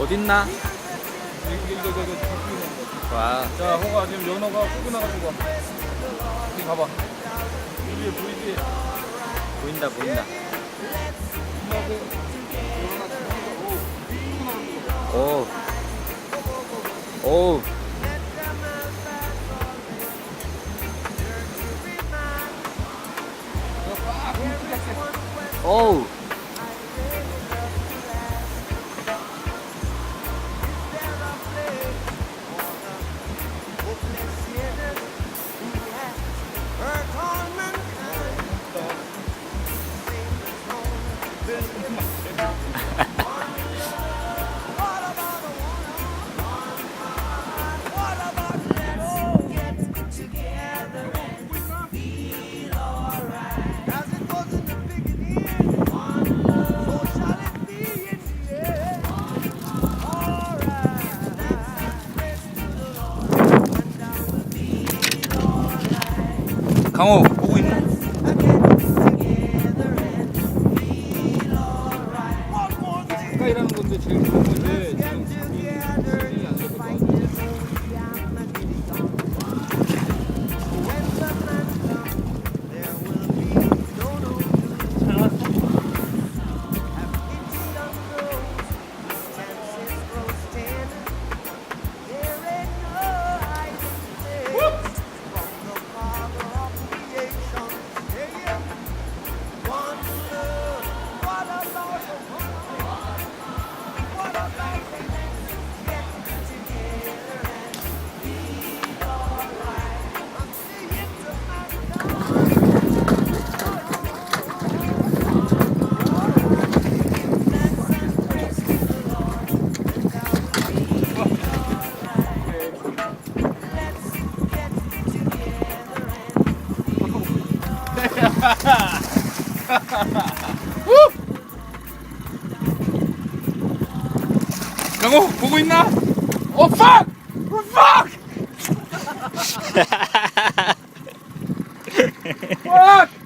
어딨나? 이거. 와. 자, 홍아 지금 연어가 끌고 나가지고 와. 여기 가봐. 위에 보이지? 보인다 보인다. 오. 오. 오우. 강호 보고 있나? 가까이라는 건데 제일 좋은 건데 지금 자기 생각이 안 될것 같아. 강호 보고 있나? 어, fuck! fuck! fuck!